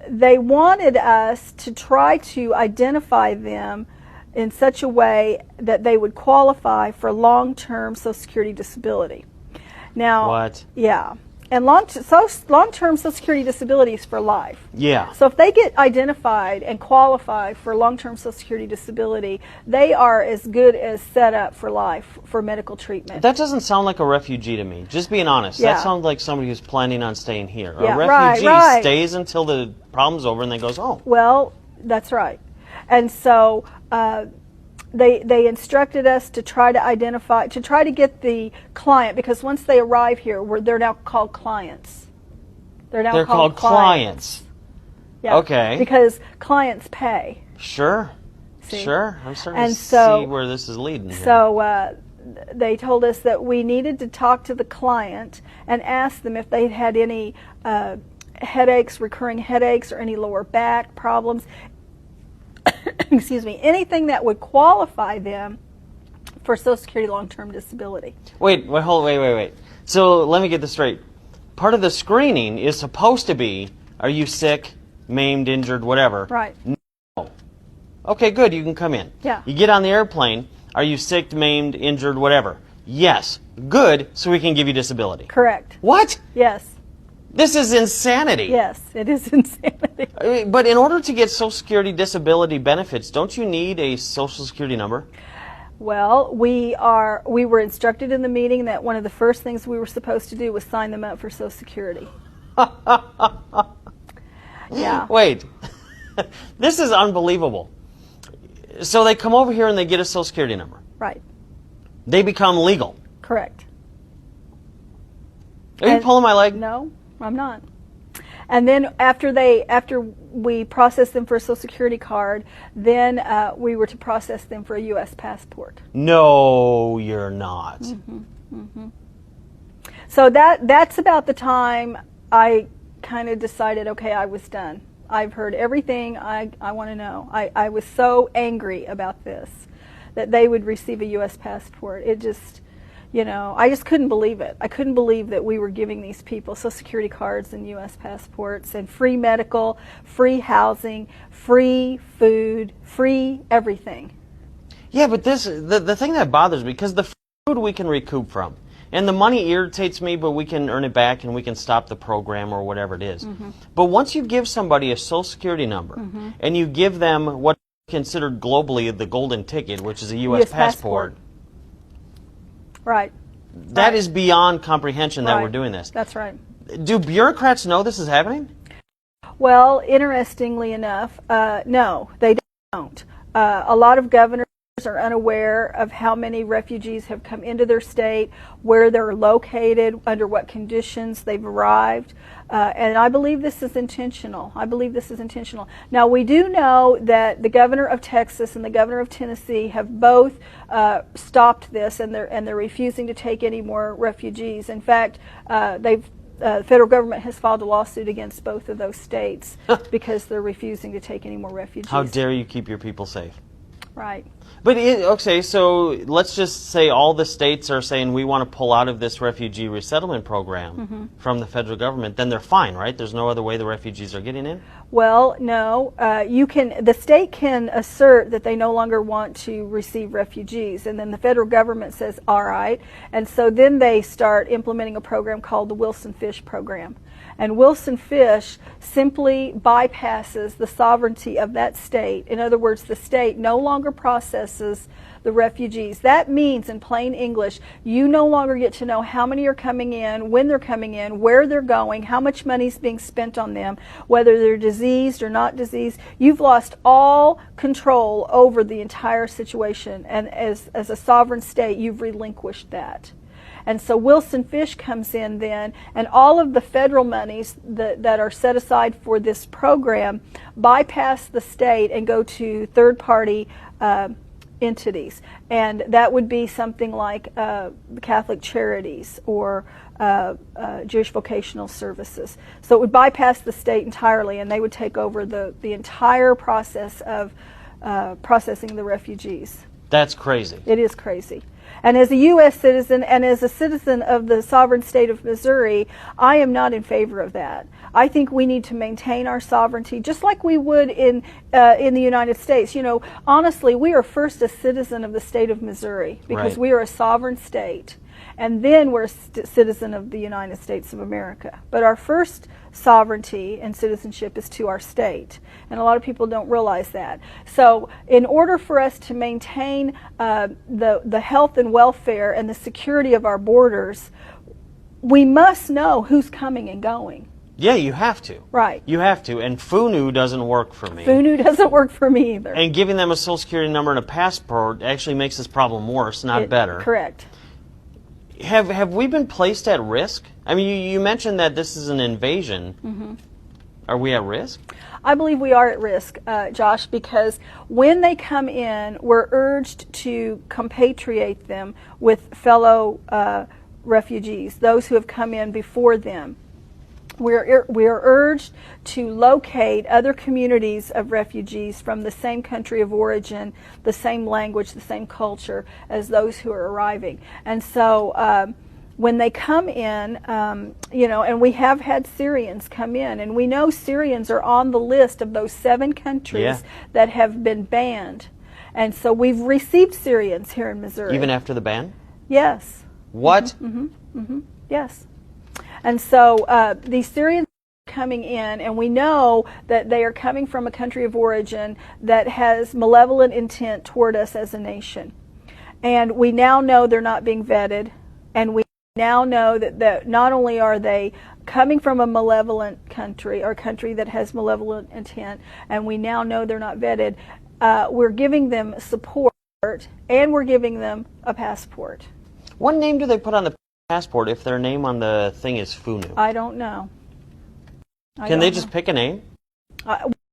they wanted us to try to identify them in such a way that they would qualify for long-term Social Security disability. Now, what? Yeah. And long-term Social Security disability is for life. Yeah. So if they get identified and qualify for long-term Social Security disability, they are as good as set up for life for medical treatment. That doesn't sound like a refugee to me. Just being honest. Yeah. That sounds like somebody who's planning on staying here. Yeah, a refugee right. stays until the problem's over and then goes home. Well, that's right. And so they instructed us to try to identify, to try to get the client, because once they arrive here, they're now called clients. They're called clients. Yeah. Okay. Because clients pay. Sure. See? Sure. I'm starting to so, see where this is leading here. So they told us that we needed to talk to the client and ask them if they'd had any headaches, recurring headaches, or any lower back problems. Excuse me, anything that would qualify them for Social Security long-term disability. Wait. So let me get this straight. Part of the screening is supposed to be, are you sick, maimed, injured, whatever? Right. No. Okay, good, you can come in. Yeah. You get on the airplane, are you sick, maimed, injured, whatever? Yes. Good, so we can give you disability. Correct. What? Yes. This is insanity. Yes, it is insanity. But in order to get Social Security disability benefits, don't you need a Social Security number? Well, we were instructed in the meeting that one of the first things we were supposed to do was sign them up for Social Security. Yeah. Wait. This is unbelievable. So they come over here and they get a Social Security number. Right. They become legal. Correct. Are you pulling my leg? No, I'm not. And then after we processed them for a Social Security card, then we were to process them for a U.S. passport. No, you're not. Mm-hmm. Mm-hmm. So that's about the time I kind of decided, okay, I was done. I've heard everything I want to know. I was so angry about this, that they would receive a U.S. passport. It just... I just couldn't believe it. I couldn't believe that we were giving these people Social Security cards and U.S. passports and free medical, free housing, free food, free everything. Yeah, but the thing that bothers me, because the food we can recoup from, and the money irritates me, but we can earn it back and we can stop the program or whatever it is. Mm-hmm. But once you give somebody a Social Security number, mm-hmm. and you give them what's considered globally the golden ticket, which is a U.S. passport. Right. That is beyond comprehension that we're doing this. That's right. Do bureaucrats know this is happening? Well, interestingly enough, no, they don't. A lot of governors are unaware of how many refugees have come into their state, where they're located, under what conditions they've arrived. And I believe this is intentional. Now, we do know that the governor of Texas and the governor of Tennessee have both stopped this, and they're refusing to take any more refugees. In fact, the federal government has filed a lawsuit against both of those states because they're refusing to take any more refugees. How dare you keep your people safe? Right. But, okay, so let's just say all the states are saying we want to pull out of this refugee resettlement program mm-hmm. from the federal government. Then they're fine, right? There's no other way the refugees are getting in? Well, no. The state can assert that they no longer want to receive refugees, and then the federal government says, all right. And so then they start implementing a program called the Wilson Fish program. And Wilson Fish simply bypasses the sovereignty of that state. In other words, the state no longer processes the refugees. That means, in plain English, you no longer get to know how many are coming in, when they're coming in, where they're going, how much money is being spent on them, whether they're diseased or not diseased. You've lost all control over the entire situation, and as a sovereign state, you've relinquished that. And so Wilson Fish comes in then, and all of the federal monies that are set aside for this program bypass the state and go to third-party entities. And that would be something like Catholic Charities or Jewish Vocational Services. So it would bypass the state entirely, and they would take over the entire process of processing the refugees. That's crazy. It is crazy. And as a U.S. citizen and as a citizen of the sovereign state of Missouri, I am not in favor of that. I think we need to maintain our sovereignty, just like we would in the United States. You know, honestly, we are first a citizen of the state of Missouri because Right. we are a sovereign state, and then we're a citizen of the United States of America. But our first sovereignty and citizenship is to our state, and a lot of people don't realize that. So in order for us to maintain the health and welfare and the security of our borders, we must know who's coming and going. Yeah, you have to. Right. You have to. And FUNU doesn't work for me. FUNU doesn't work for me either. And giving them a social security number and a passport actually makes this problem worse, not better. Correct. Have we been placed at risk? I mean, you mentioned that this is an invasion. Mm-hmm. Are we at risk? I believe we are at risk, Josh, because when they come in, we're urged to compatriate them with fellow refugees, those who have come in before them. We are urged to locate other communities of refugees from the same country of origin, the same language, the same culture as those who are arriving. And so when they come in, you know, and we have had Syrians come in, and we know Syrians are on the list of those 7 countries that have been banned. And so we've received Syrians here in Missouri. Even after the ban? Yes. What? Yes. And so these Syrians are coming in, and we know that they are coming from a country of origin that has malevolent intent toward us as a nation. And we now know they're not being vetted, and we now know that not only are they coming from a malevolent country, or a country that has malevolent intent, and we now know they're not vetted, we're giving them support, and we're giving them a passport. What name do they put on the passport if their name on the thing is FUNU? I don't know. Can they just pick a name?